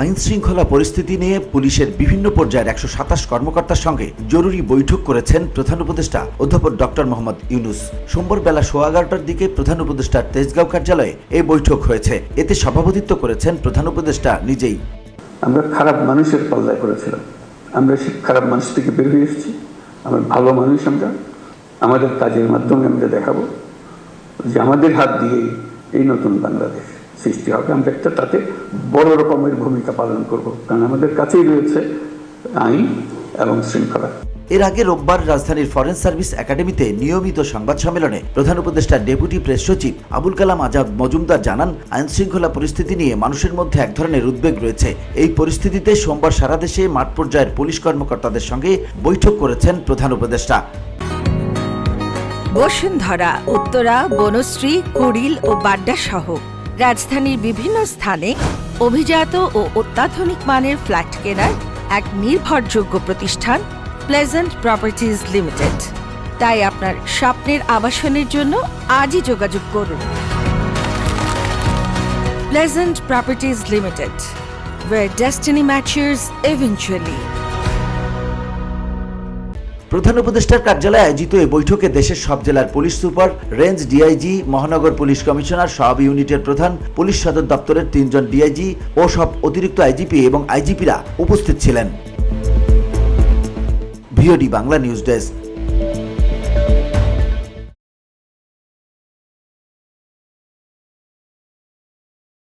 আইন শৃঙ্খলা পরিস্থিতি নিয়ে পুলিশের বিভিন্ন পর্যায়ের 127 কর্মকর্তার সঙ্গে জরুরি বৈঠক করেছেন প্রধান উপদেষ্টা অধ্যাপক ডক্টর মোহাম্মদ ইউনূস। সোমবার বেলা 11:15টার দিকে প্রধান উপদেষ্টার তেজগাঁও কার্যালয়ে এই বৈঠক হয়েছে। এতে সভাপতিত্ব করেছেন প্রধান উপদেষ্টা নিজেই। আমরা খারাপ মানুষের পাল্লায় করেছিলাম, আমরা সেই খারাপ মানুষ থেকে বের হয়ে এসেছি। আমরা ভালো মানুষ, আমরা আমাদের কাজের মাধ্যমে আমরা দেখাবো যে আমাদের হাত দিয়ে এই নতুন বাংলাদেশ সৃষ্টি হবে। আমরা একটা তাতে বড় রকমের ভূমিকা পালন করব, কারণ আমাদের কাছেই রয়েছে আইন এবং শৃঙ্খলা। এর আগে রোববার রাজধানীর ফরেন সার্ভিস একাডেমিতে নিয়মিত সংবাদ সম্মেলনে প্রধান উপদেষ্টার ডেপুটি প্রেস সচিব আবুল কালাম আজাদ মজুমদার জানান, আইন শৃঙ্খলা পরিস্থিতি নিয়ে মানুষের মধ্যে এক ধরনের উদ্বেগ রয়েছে। এই পরিস্থিতিতে সোমবার সারা দেশে মাঠ পর্যায়ের পুলিশ কর্মকর্তাদের সঙ্গে বৈঠক করেছেন প্রধান উপদেষ্টা। বসুন্ধরা, উত্তরা, বনশ্রী, কুড়িল ও বাড্ডা সহ রাজধানীর বিভিন্ন স্থানে অভিজাত ও অত্যাধুনিক মানের ফ্ল্যাট কেনার এক নির্ভরযোগ্য প্রতিষ্ঠান প্লেজেন্ট প্রপার্টিজ লিমিটেড। তাই আপনার স্বপ্নের আবাসনের জন্য আজই যোগাযোগ করুন। Pleasant properties limited, where destiny matches eventually. প্রধান উপদেষ্টার কার্যালয়ে আয়োজিত এই বৈঠকে দেশের সব জেলার পুলিশ সুপার, রেঞ্জ ডিআইজি, মহানগর পুলিশ কমিশনার, সব ইউনিটের প্রধান, পুলিশ সদর দপ্তরের 3 জন ডিআইজি ও সব অতিরিক্ত আইজিপি এবং আইজিপিরা উপস্থিত ছিলেন। VOD Bangla news desk.